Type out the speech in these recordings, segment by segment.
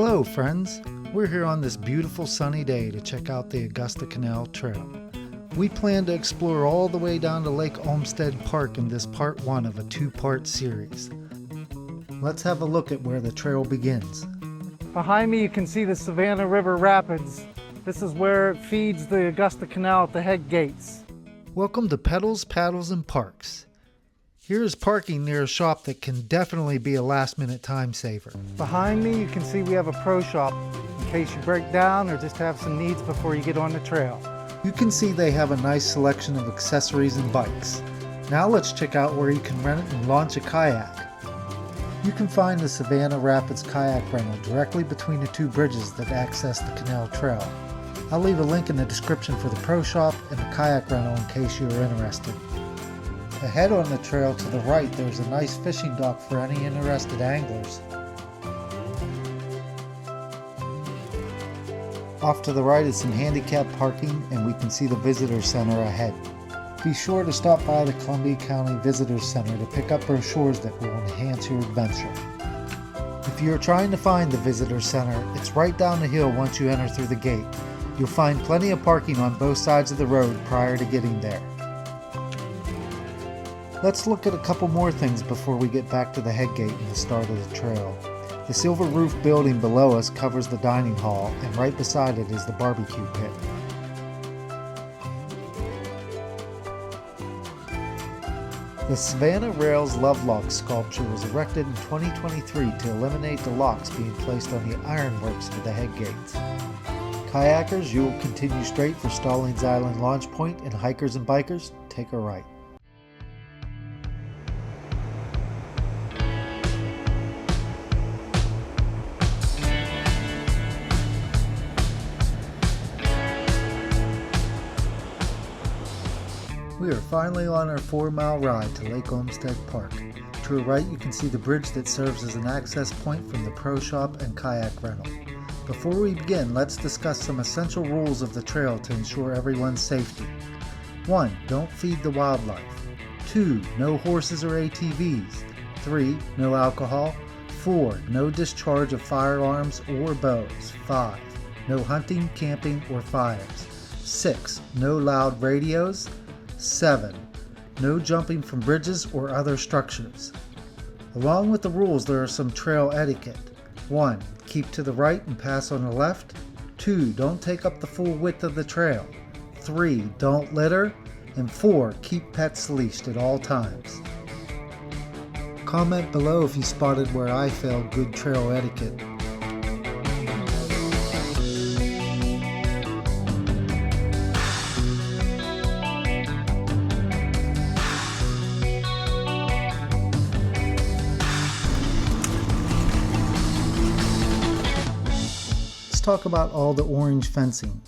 Hello friends, we're here on this beautiful sunny day to check out the Augusta Canal Trail. We plan to explore all the way down to Lake Olmsted Park in this part 1 of a 2-part series. Let's have a look at where the trail begins. Behind me you can see the Savannah River Rapids. This is where it feeds the Augusta Canal at the head gates. Welcome to Pedals, Paddles, and Parks. Here is parking near a shop that can definitely be a last-minute time saver. Behind me you can see we have a pro shop in case you break down or just have some needs before you get on the trail. You can see they have a nice selection of accessories and bikes. Now let's check out where you can rent and launch a kayak. You can find the Savannah Rapids kayak rental directly between the 2 bridges that access the canal trail. I'll leave a link in the description for the pro shop and the kayak rental in case you are interested. Ahead on the trail to the right there's a nice fishing dock for any interested anglers. Off to the right is some handicap parking and we can see the visitor center ahead. Be sure to stop by the Columbia County Visitor Center to pick up brochures that will enhance your adventure. If you're trying to find the Visitor Center, it's right down the hill once you enter through the gate. You'll find plenty of parking on both sides of the road prior to getting there. Let's look at a couple more things before we get back to the head gate and the start of the trail. The silver roof building below us covers the dining hall, and right beside it is the barbecue pit. The Savannah Rails Love Lock sculpture was erected in 2023 to eliminate the locks being placed on the ironworks for the head gates. Kayakers, you will continue straight for Stallings Island Launch Point, and hikers and bikers, take a right. We are finally on our 4-mile ride to Lake Olmsted Park. To the right you can see the bridge that serves as an access point from the pro shop and kayak rental. Before we begin, let's discuss some essential rules of the trail to ensure everyone's safety. 1. Don't feed the wildlife. 2. No horses or ATVs. 3. No alcohol. 4. No discharge of firearms or bows. 5. No hunting, camping, or fires. 6. No loud radios. 7. No jumping from bridges or other structures. Along with the rules, there are some trail etiquette. 1. Keep to the right and pass on the left. 2. Don't take up the full width of the trail. 3. Don't litter. And 4. Keep pets leashed at all times. Comment below if you spotted where I failed good trail etiquette. Talk about all the orange fencing.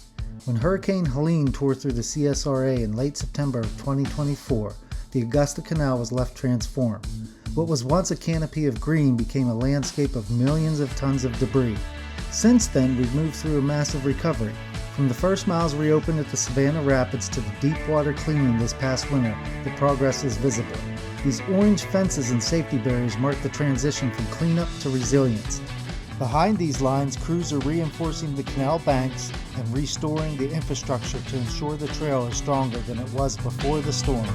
When Hurricane Helene tore through the CSRA in late September of 2024, the Augusta Canal was left transformed. What was once a canopy of green became a landscape of millions of tons of debris. Since then, we've moved through a massive recovery. From the first miles reopened at the Savannah Rapids to the deep water cleaning this past winter, the progress is visible. These orange fences and safety barriers mark the transition from cleanup to resilience. Behind these lines, crews are reinforcing the canal banks and restoring the infrastructure to ensure the trail is stronger than it was before the storm.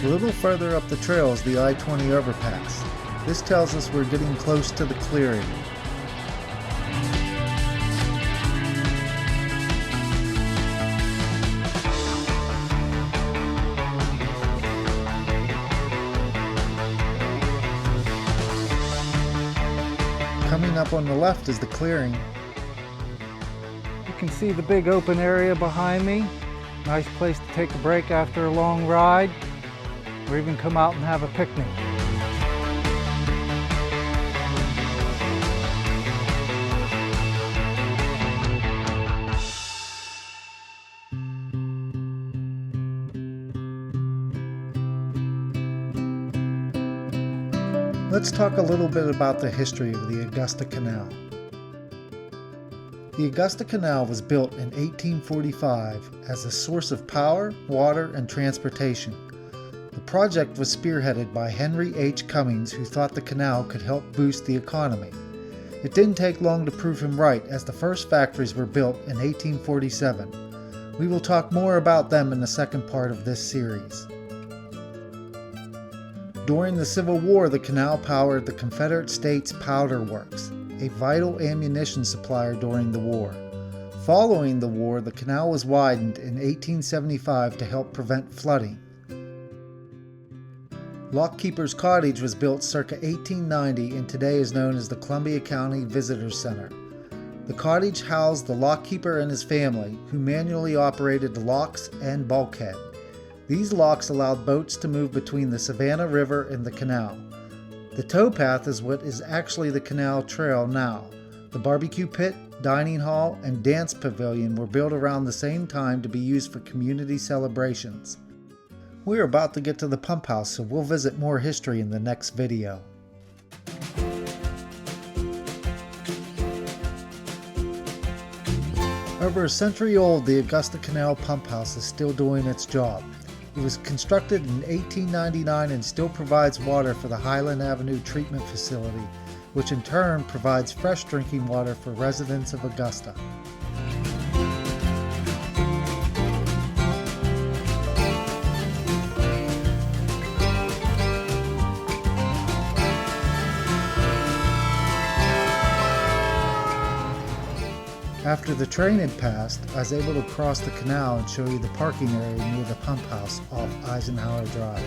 A little further up the trail is the I-20 overpass. This tells us we're getting close to the clearing. Coming up on the left is the clearing. You can see the big open area behind me. Nice place to take a break after a long ride, or even come out and have a picnic. Let's talk a little bit about the history of the Augusta Canal. The Augusta Canal was built in 1845 as a source of power, water, and transportation. The project was spearheaded by Henry H. Cummings, who thought the canal could help boost the economy. It didn't take long to prove him right, as the first factories were built in 1847. We will talk more about them in the second part of this series. During the Civil War, the canal powered the Confederate States Powder Works, a vital ammunition supplier during the war. Following the war, the canal was widened in 1875 to help prevent flooding. Lockkeeper's Cottage was built circa 1890 and today is known as the Columbia County Visitor Center. The cottage housed the lockkeeper and his family, who manually operated the locks and bulkhead. These locks allowed boats to move between the Savannah River and the canal. The towpath is what is actually the canal trail now. The barbecue pit, dining hall, and dance pavilion were built around the same time to be used for community celebrations. We're about to get to the pump house, so we'll visit more history in the next video. Over a century old, the Augusta Canal pump house is still doing its job. It was constructed in 1899 and still provides water for the Highland Avenue Treatment Facility, which in turn provides fresh drinking water for residents of Augusta. After the train had passed, I was able to cross the canal and show you the parking area near the pump house off Eisenhower Drive.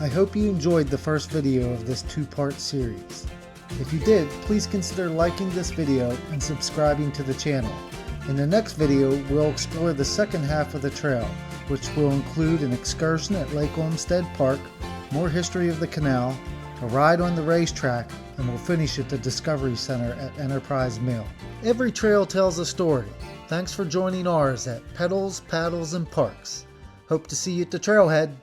I hope you enjoyed the first video of this two-part series. If you did, please consider liking this video and subscribing to the channel. In the next video, we'll explore the second half of the trail, which will include an excursion at Lake Olmsted Park, more history of the canal, a ride on the racetrack, and we'll finish at the Discovery Center at Enterprise Mill. Every trail tells a story. Thanks for joining ours at Pedals, Paddles, and Parks. Hope to see you at the trailhead.